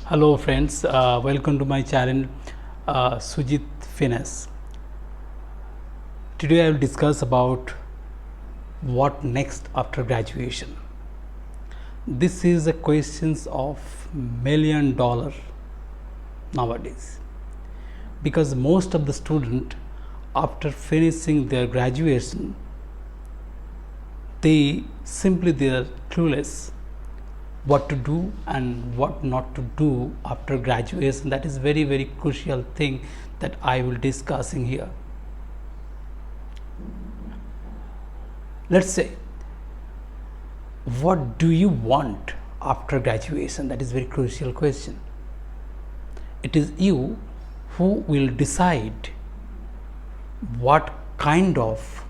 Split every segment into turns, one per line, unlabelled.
Hello friends, welcome to my channel Sujit Finesse. Today I will discuss about what next after graduation. This is a questions of $1,000,000 nowadays, because most of the student after finishing their graduation they are clueless what to do and what not to do after graduation. That is very crucial thing that I will discussing here. Let's say, what do you want after graduation? That is very crucial question. It is you who will decide what kind of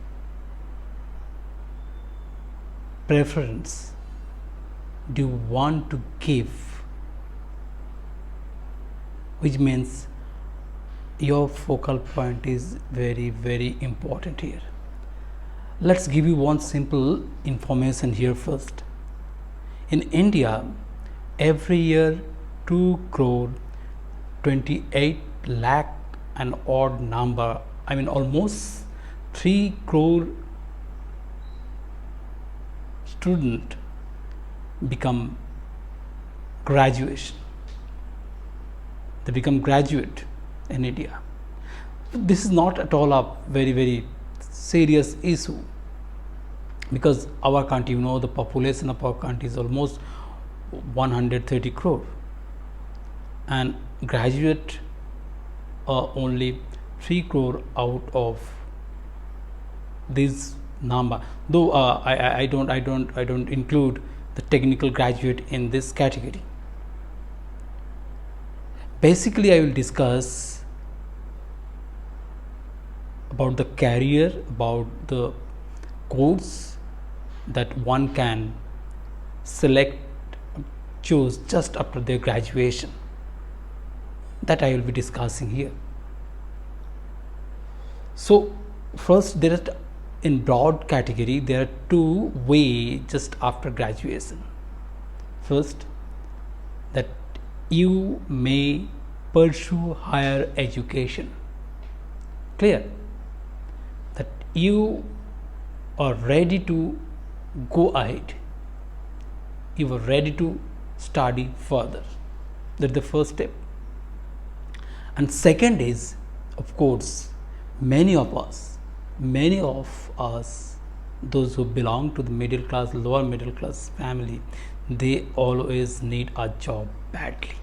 preference do you want to give, which means your focal point is very important here. Let's give you one simple information here first. In India, every year 2 crore 28 lakh an odd number, almost 3 crore student become graduate in India. This is not at all a very serious issue, because our country, the population of our country is almost 130 crore and graduate are only 3 crore out of this number, though I don't include the technical graduate in this category. Basically, I will discuss about the career, about the course that one can choose just after their graduation. That I will be discussing here. So first, in broad category there are two ways just after graduation. First, that you may pursue higher education. Clear? That you are ready to go ahead, you are ready to study further. That's the first step. And second is, of course, many of us, those who belong to the middle class, lower middle class family, they always need a job badly.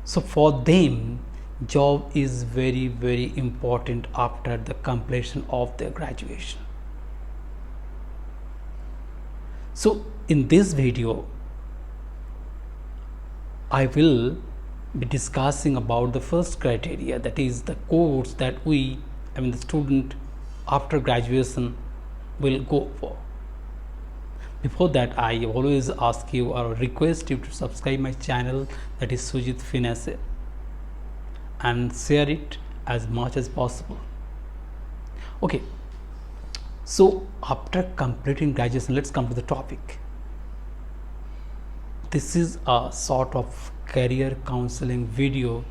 So for them, job is very important after the completion of their graduation. So in this video, I will be discussing about the first criteria, that is the course that the student after graduation will go for. Before that, I always ask you or request you to subscribe my channel, that is Sujit Finesse, and share it as much as possible. Okay, so after completing graduation, let's come to the topic. This is a sort of career counseling video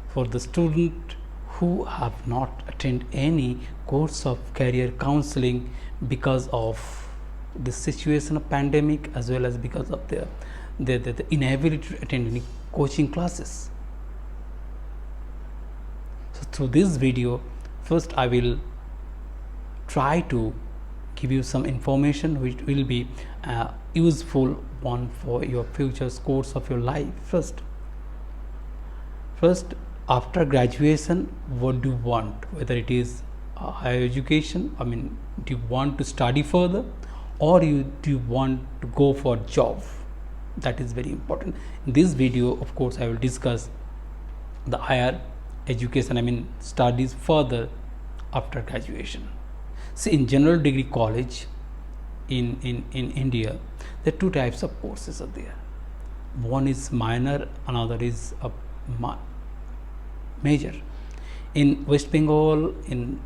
for the student who have not attended any course of career counseling because of the situation of pandemic, as well as because of the inability to attend any coaching classes. So through this video, first I will try to give you some information which will be useful one for your future course of your life. First, after graduation, what do you want? Whether it is higher education, do you want to study further, or do you want to go for job? That is very important. In this video, of course, I will discuss the higher education, studies further after graduation. See, in general degree college in India, there are two types of courses are there. One is minor, another is a major. In West Bengal, in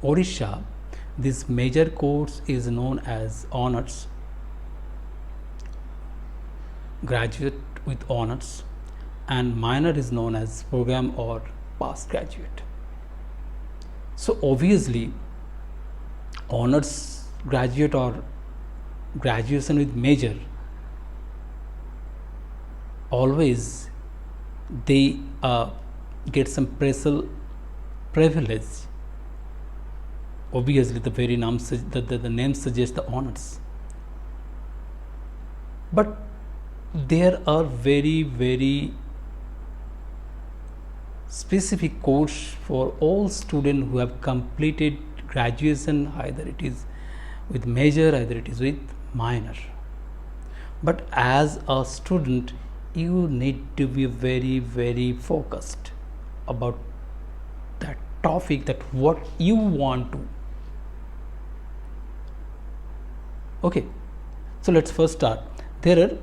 Odisha, this major course is known as honors. graduate with honors, and minor is known as program or past graduate. So obviously honors graduate or graduation with major, always they get some special privilege. Obviously the very name the name suggests the honors, but there are very specific course for all students who have completed graduation, either it is with major, either it is with minor. But as a student you need to be very focused about that topic, that what you want to. Okay, so let's first start. There are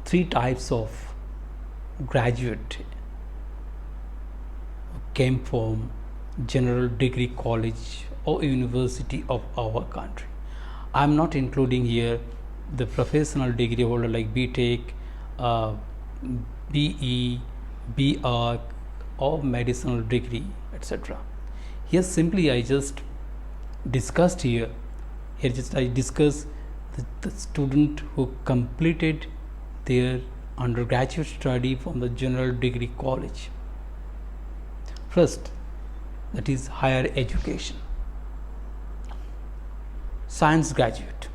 three types of graduate came from general degree college or university of our country. I am not including here the professional degree holder like BTech, BE, BArch or medicinal degree, etc. Here simply I just discussed here just I discuss the student who completed their undergraduate study from the general degree college. First, that is higher education. Science graduate.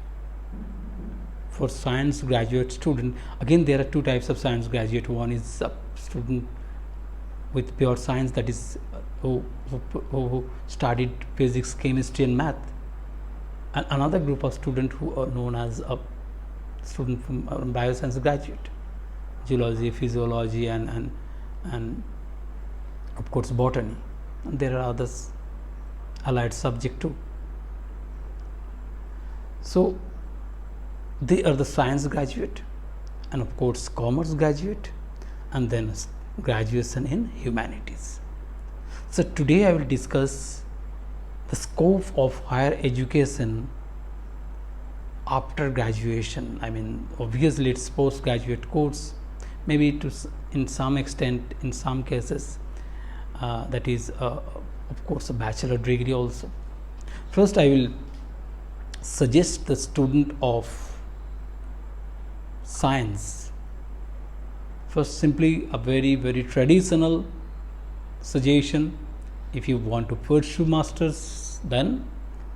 For science graduate student, again there are two types of science graduate. One is a student with pure science, that is who studied physics, chemistry and math, and another group of students who are known as a student from bioscience graduate, geology, physiology and of course botany, and there are others allied subject too. So they are the science graduate, and of course commerce graduate, and then graduation in humanities. So today I will discuss the scope of higher education after graduation. I mean, obviously it's postgraduate course, maybe to in some extent, in some cases that is of course a bachelor degree also. First I will suggest the student of science, first simply a very traditional suggestion. If you want to pursue masters, then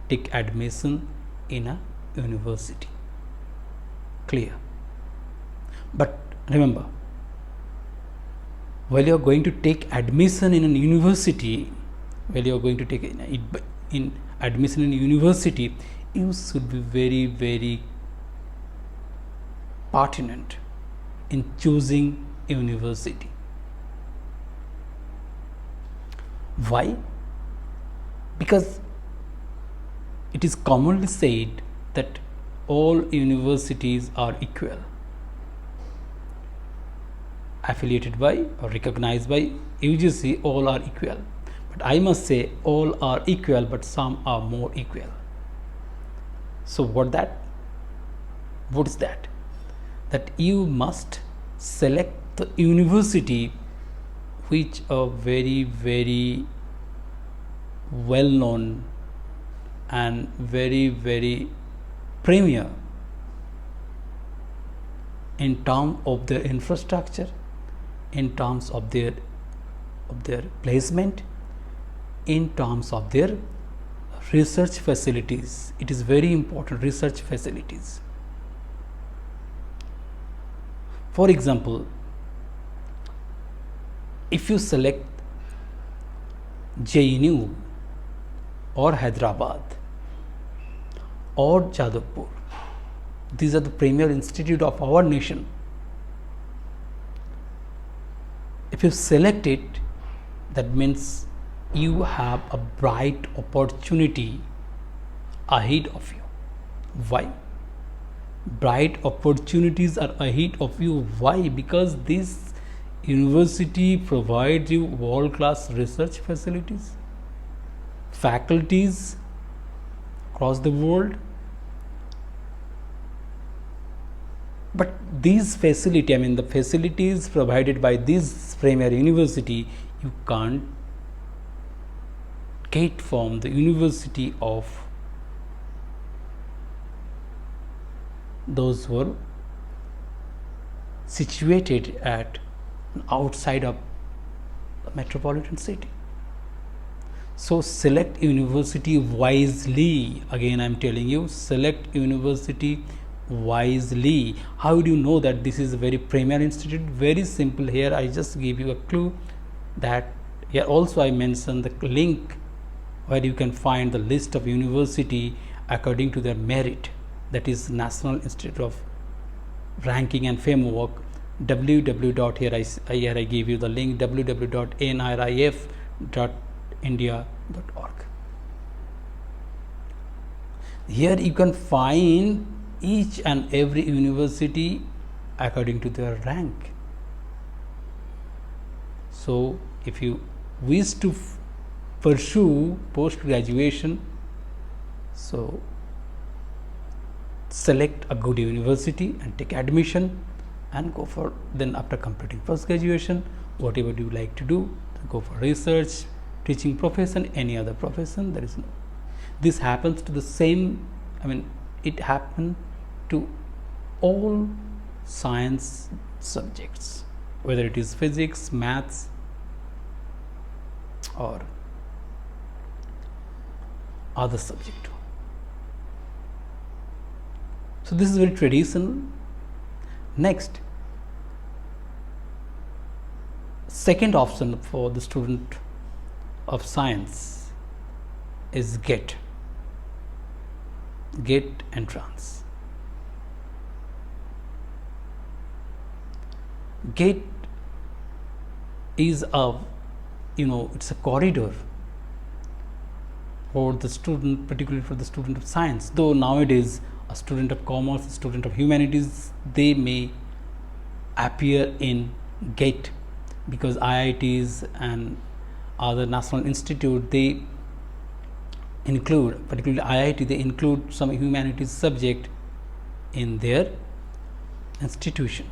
take admission in a university. Clear? But remember, while you are going to take admission in a university, while you are going to take in admission in a university, you should be very pertinent in choosing university. Why? Because it is commonly said that all universities are equal, affiliated by or recognized by UGC, all are equal. But I must say all are equal, but some are more equal. So what is that? That you must select the university which are very well known and very premier in terms of their infrastructure, in terms of their placement, in terms of their research facilities. It is very important, research facilities. For example, if you select JNU or Hyderabad or Jadavpur, these are the premier institute of our nation. If you select it, that means you have a bright opportunity ahead of you. Why? Bright opportunities are ahead of you. Why? Because this university provides you world-class research facilities, faculties across the world, But these facility, I mean the facilities provided by this premier university, you can't get from the university of those who are situated at outside of the metropolitan city. So select university wisely. Again, I'm telling you, select university wisely. How do you know that this is a very premier institute? Very simple. Here I just give you a clue that here also I mentioned the link where you can find the list of university according to their merit, that is National Institute of Ranking and Framework. www. Here I give you the link, www.nrif.india.org. Here you can find each and every university according to their rank. So if you wish to pursue post graduation, so select a good university and take admission and go for, then after completing post graduation, whatever you like to do, go for research, teaching profession, any other profession. There is no, this happens to the same, I mean it happened to all science subjects, whether it is physics, maths, or other subject. So this is very traditional. Next, second option for the student of science is GATE entrance. GATE is a, it's a corridor for the student, particularly for the student of science. Though nowadays a student of commerce, a student of humanities, they may appear in GATE, because IITs and other national institute, they include, particularly IIT, they include some humanities subject in their institution.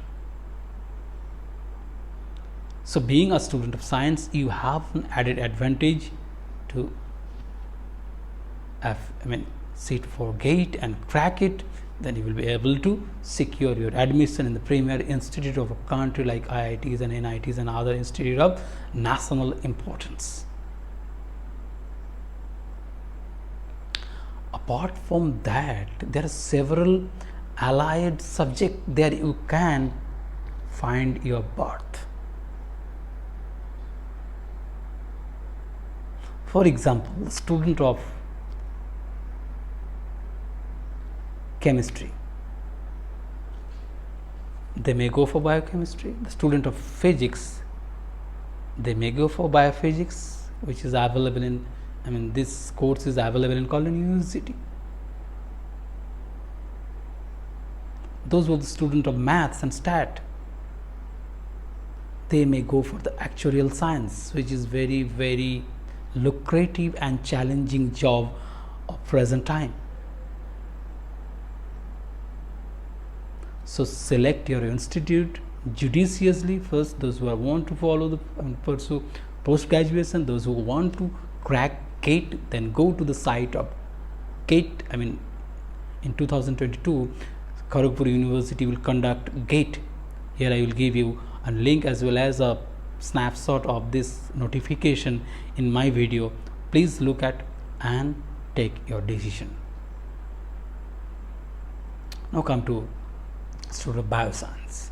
So being a student of science, you have an added advantage to sit for GATE and crack it. Then you will be able to secure your admission in the premier institute of a country like IITs and NITs and other institute of national importance. Apart from that, there are several allied subjects there you can find your berth. For example, the student of chemistry, they may go for biochemistry. The student of physics, they may go for biophysics, which is available in, this course is available in Colon University. Those were the student of maths and stat, they may go for the actuarial science, which is very, very lucrative and challenging job of present time. So select your institute judiciously. First, those who want to follow the pursue post graduation, those who want to crack GATE, then go to the site of GATE. In 2022, Kharagpur University will conduct GATE. Here I will give you a link as well as a snapshot of this notification in my video. Please look at and take your decision. Now come to student of bioscience.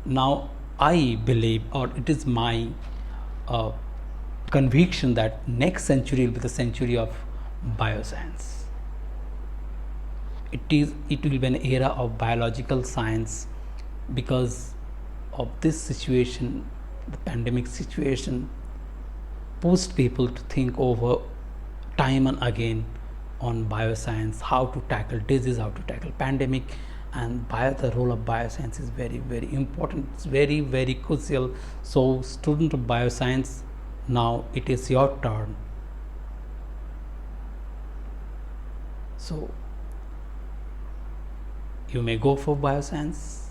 Now I believe, or it is my conviction, that next century will be the century of bioscience. It will be an era of biological science, because of this situation, the pandemic situation pushed people to think over time and again on bioscience, how to tackle disease, how to tackle pandemic, and the role of bioscience is very, very important. It's very, very crucial. So student of bioscience, now it is your turn. So you may go for bioscience,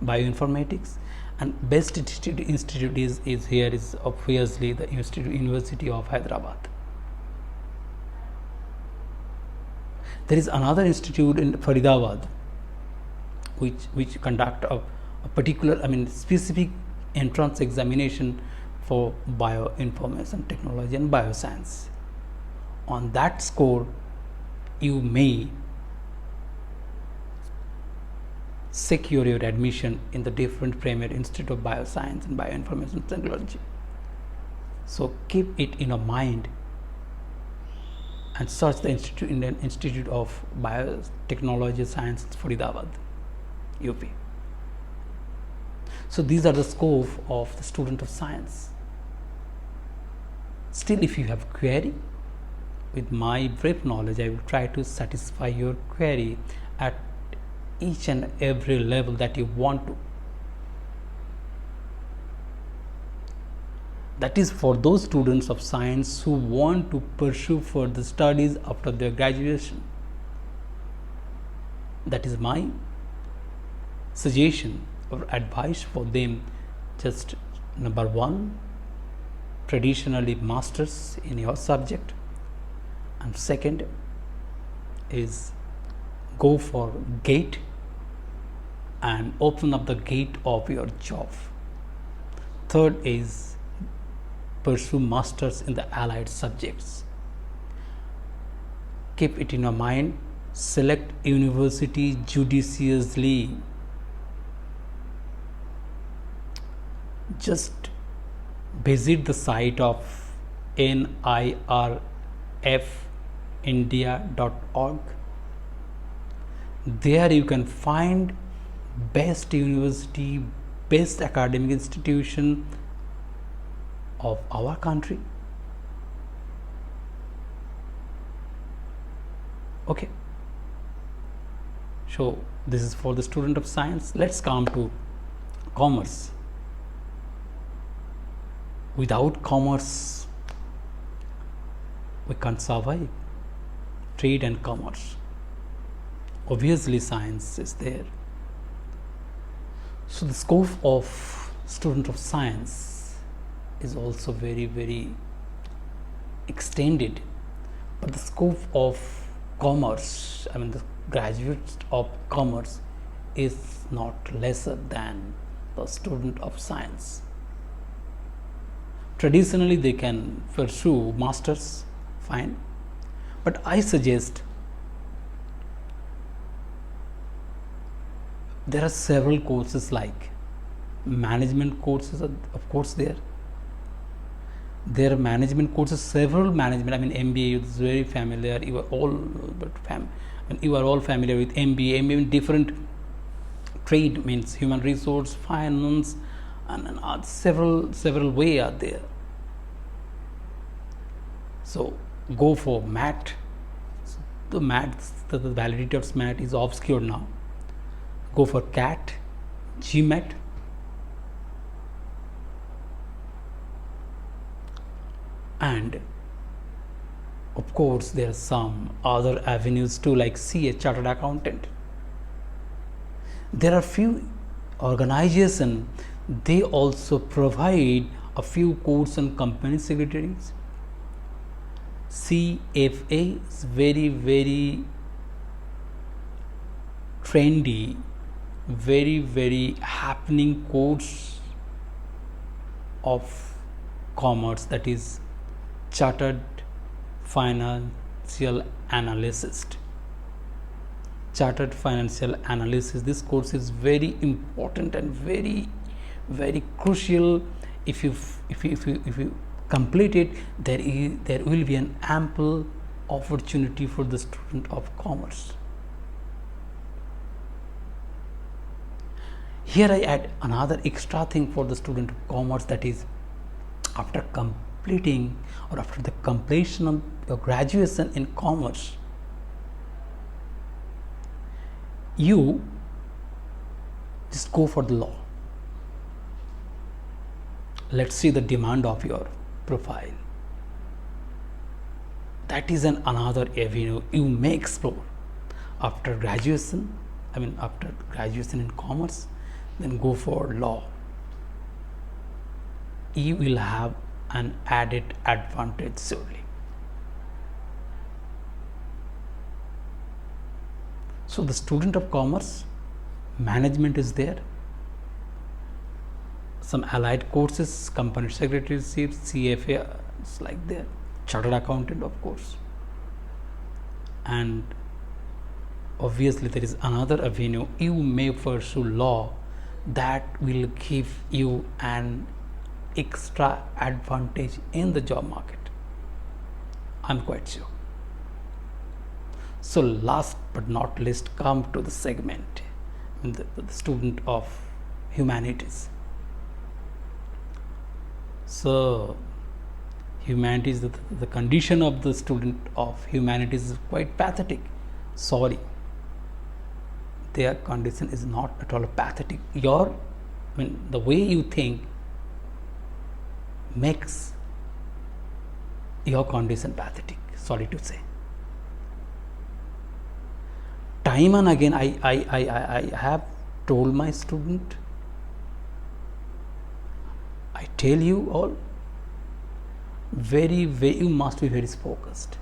bioinformatics, and best institute is here is obviously the University of Hyderabad. There is another institute in Faridabad which conduct a particular, specific entrance examination for bioinformation technology and bioscience. On that score, you may secure your admission in the different premier institute of bioscience and bioinformation technology. So keep it in your mind and search the Indian Institute of Biotechnology Science, Faridabad, UP. So these are the scope of the student of science. Still, if you have query, with my brief knowledge, I will try to satisfy your query at each and every level that you want to. That is for those students of science who want to pursue further studies after their graduation. That is my suggestion or advice for them. Just number one, traditionally masters in your subject, and second is go for GATE and open up the gate of your job. Third is pursue masters in the allied subjects. Keep it in your mind, select university judiciously. Just visit the site of nirfindia.org. There you can find best university, best academic institution of our country. Okay, so this is for the student of science. Let's come to commerce. Without commerce, we can't survive. Trade and commerce. Obviously, science is there. So the scope of student of science is also very, very extended. But the scope of commerce, the graduates of commerce, is not lesser than the student of science. Traditionally, they can pursue masters, fine. But I suggest there are several courses like management courses, of course, there are management courses, several management. MBA is very familiar. You are all familiar with MBA. MBA in different trade means human resource, finance, and several way are there. So go for MAT. The validity of MAT is obscure now. Go for CAT, GMAT. And of course, there are some other avenues too, like CA, Chartered Accountant. There are few organizations, they also provide a few courses on company secretaries. CFA is very, very trendy, very, very happening course of commerce, that is Chartered Financial Analyst. Chartered Financial Analysis. This course is very important and very, very crucial. If you complete it, there will be an ample opportunity for the student of commerce. Here I add another extra thing for the student of commerce, that is after completing or after the completion of your graduation in commerce, you just go for the law. Let's see the demand of your profile. That is another avenue you may explore after graduation. after graduation in commerce, then go for law. You will have an added advantage surely. So the student of commerce, management is there, some allied courses, company secretaryship, CFA, it's like there, chartered accountant of course, and obviously there is another avenue. You may pursue law that will give you an extra advantage in the job market. I'm quite sure. So last but not least, come to the segment, the student of humanities. So humanities, the condition of the student of humanities is quite pathetic. Sorry, their condition is not at all pathetic. The way you think makes your condition pathetic, sorry to say. Time and again I have told my student, I tell you all, you must be very focused.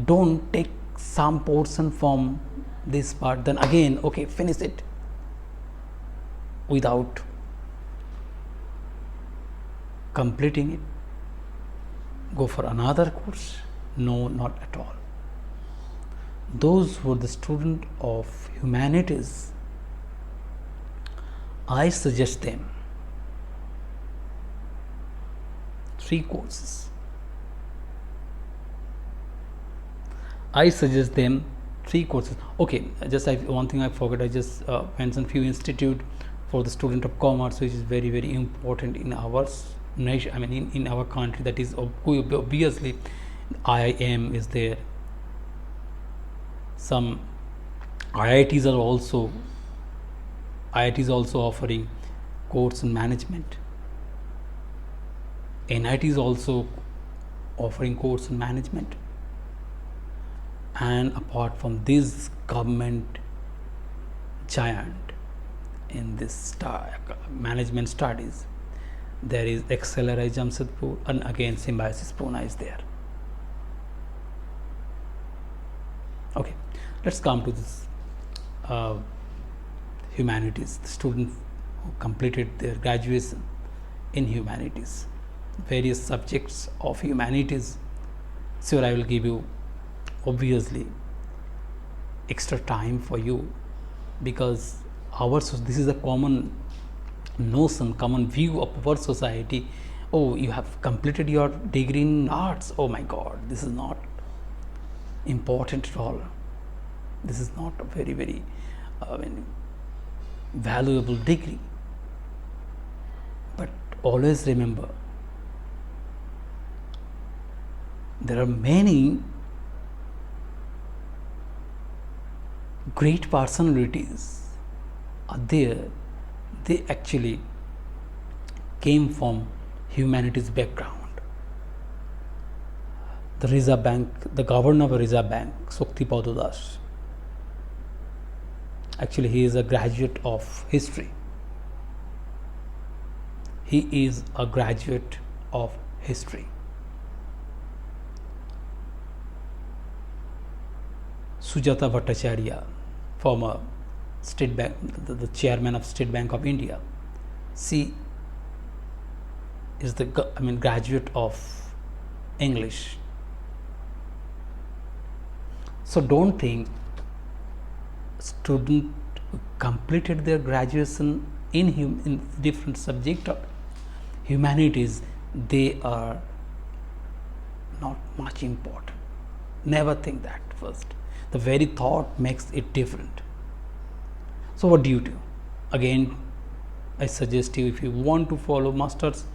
Don't take some portion from this part, then again okay, finish it without completing it. Go for another course. No, not at all. Those who are the student of humanities, I suggest them 3 courses. I suggest them 3 courses. Okay, just one thing I forgot. I just mentioned few institute for the student of commerce, which is very important in our nation. In our country. That is obviously IIM is there. Some IITs are also offering course in management. NIT is also offering course in management. And apart from this government giant in this management studies, there is XLRI Jamshedpur, and again Symbiosis Pune is there. Okay, let's come to this humanities. The student who completed their graduation in humanities, various subjects of humanities. Sure, I will give you obviously extra time for you, because this is a common notion, common view of our society. Oh, you have completed your degree in arts, oh my god, this is not important at all. This is not a very valuable degree. But always remember, there are many great personalities are there. They actually came from humanities background. The Reserve Bank, the governor of Reserve Bank, Shaktipada Das, actually he is a graduate of history. He is a graduate of history. Sujata Bhattacharya, former State Bank, the chairman of State Bank of India, she is the graduate of English. So don't think student completed their graduation in different subject of humanities, they are not much important. Never think that first. The very thought makes it different. So what do? Again, I suggest you, if you want to follow masters,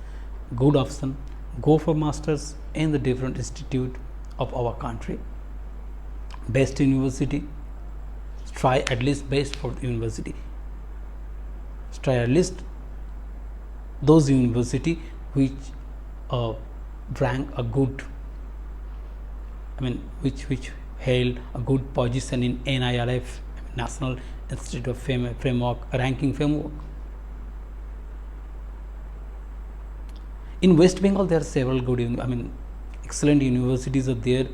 good option, go for masters in the different institute of our country. Best university, try at least best for the university. Try at least those university which rank a good, which held a good position in NIRF, National Institute of Framework ranking framework. In West Bengal, there are several good, excellent universities are there.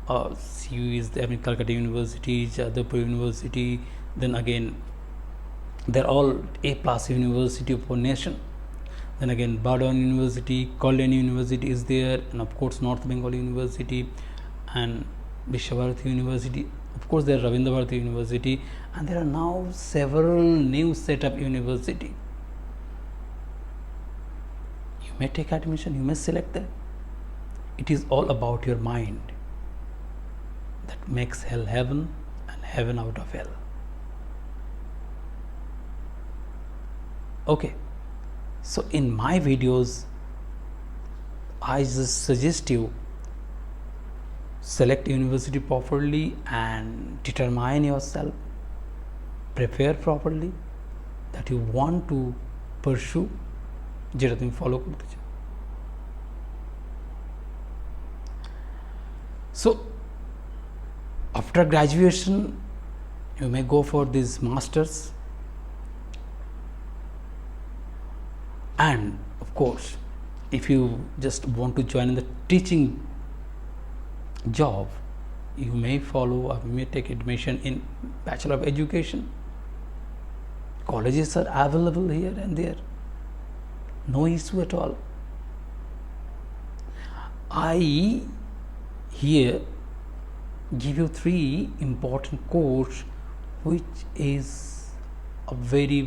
CU is there, Calcutta University, Jadavpur University. Then again, they're all A+ university of our nation. Then again, Bardhaman University, Kalyani University is there, and of course North Bengal University and Vishwabharati University. Of course, there are Rabindra Bharati University, and there are now several new set up university. You may take admission, you may select them. It is all about your mind that makes hell heaven and heaven out of hell. Okay, so in my videos, I just suggest you select university properly and determine yourself, prepare properly that you want to pursue যেটা তুমি follow করতে চাও. So after graduation you may go for this masters, and of course if you just want to join in the teaching job, you may follow or you may take admission in Bachelor of Education. Colleges are available here and there, no issue at all. I here give you 3 important course which is a very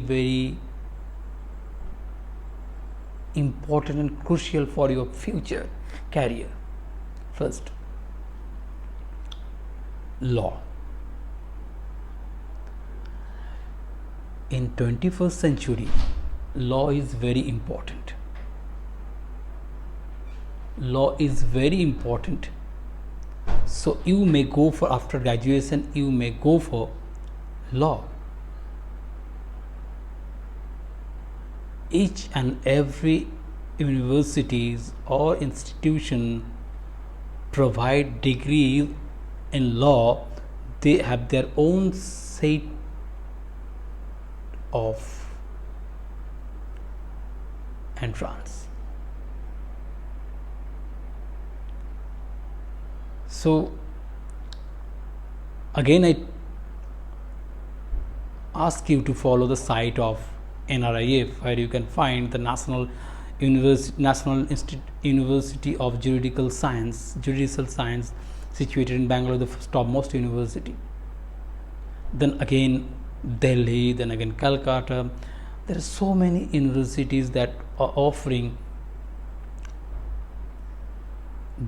important and crucial for your future career. First, law. In 21st century, law is very important. Law is very important. So you may go for, after graduation, you may go for law. Each and every universities or institution provide degrees in law. They have their own set of entrance. So again I ask you to follow the site of NRIF, where you can find the National University of Judicial Science, situated in Bangalore, the topmost university. Then again Delhi, then again Calcutta. There are so many universities that are offering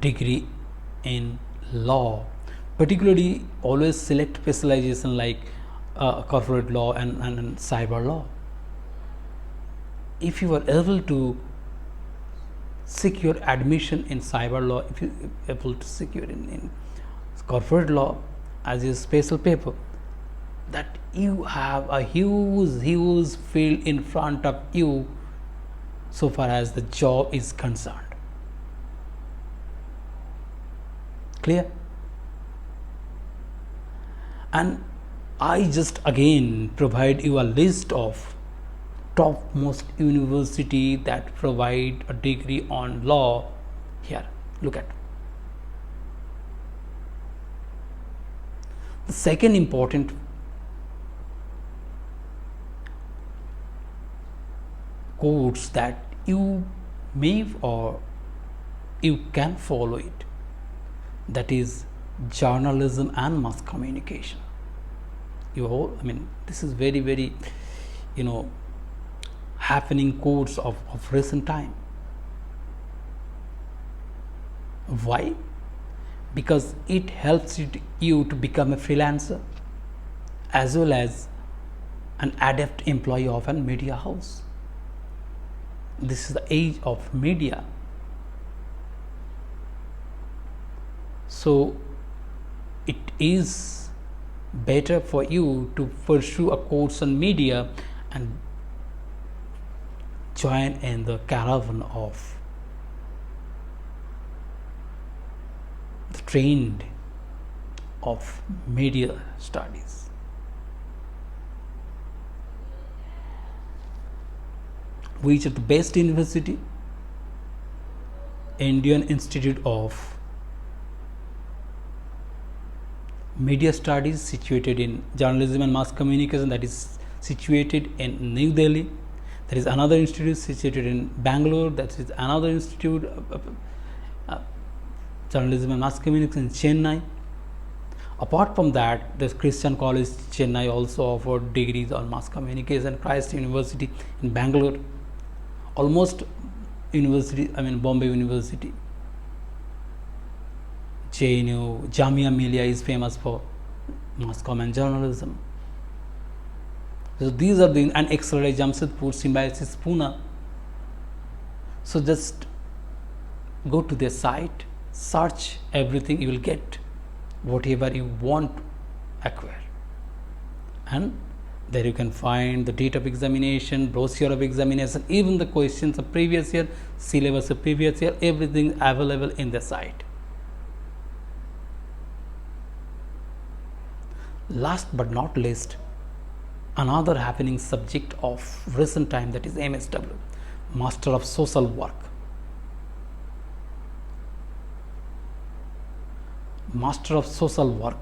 degree in law. Particularly always select specialization like corporate law and cyber law. If you are able to secure admission in cyber law, if you are able to secure in corporate law as a special paper, that you have a huge field in front of you so far as the job is concerned. Clear? And I just again provide you a list of topmost university that provide a degree on law. Here, look at. The second important course that you may or you can follow it, that is journalism and mass communication. This is very happening course of recent time. Why? Because it helps you to become a freelancer as well as an adept employee of a media house. This is the age of media. So it is better for you to pursue a course on media and join in the caravan of the trained of media studies. Which are the best university? Indian Institute of Media Studies, situated in Journalism and Mass Communication, that is situated in New Delhi. There is another institute situated in Bangalore, that is another institute Journalism and Mass Communication in Chennai. Apart from that, the Christian College Chennai also offered degrees on mass communication. Christ University in Bangalore, almost university, Bombay University, JNU, Jamia Millia is famous for mass comm and journalism. So these are the, and XRI Jamshedpur, Symbiosis Pune. So just go to their site, search everything, you will get whatever you want to acquire, and there you can find the date of examination, brochure of examination, even the questions of previous year, syllabus of previous year, everything available in the site. Last but not least, another happening subject of recent time, that is MSW, Master of Social Work. Master of Social Work,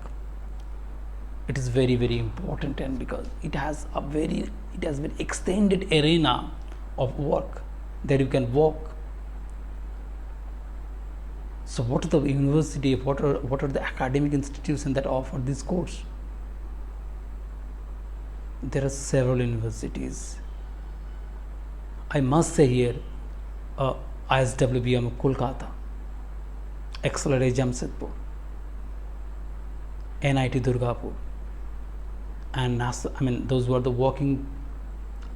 it is very important, and because it has very extended arena of work that you can work. So what are the university, what are the academic institutions that offer this course? There are several universities. I must say here, ISWBM Kolkata, XLRI Jamshedpur, NIT Durgapur, and those who are the working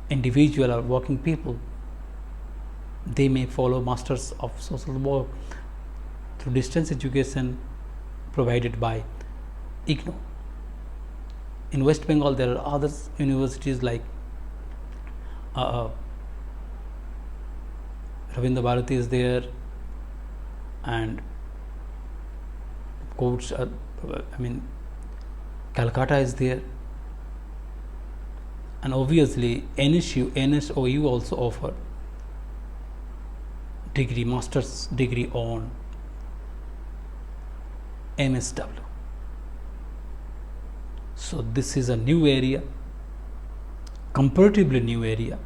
individual or working people, they may follow Masters of Social Work through distance education provided by IGNOU. In West Bengal, there are other universities like Rabindra Bharati is there, and courts Calcutta is there, and obviously NSOU also offer degree, master's degree on MSW. So this is a new area, comparatively new area.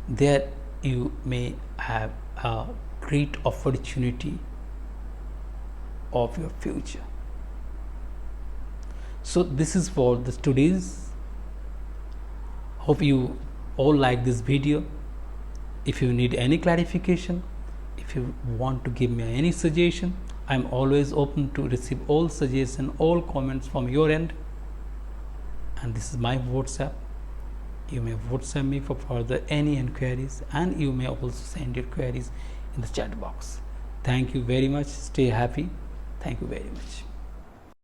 There you may have a great opportunity of your future. So this is for the today's. Hope you all like this video. If you need any clarification, if you want to give me any suggestion, I am always open to receive all suggestions, all comments from your end. And this is my WhatsApp. You may WhatsApp me for further any inquiries, and you may also send your queries in the chat box. Thank you very much. Stay happy. Thank you very much.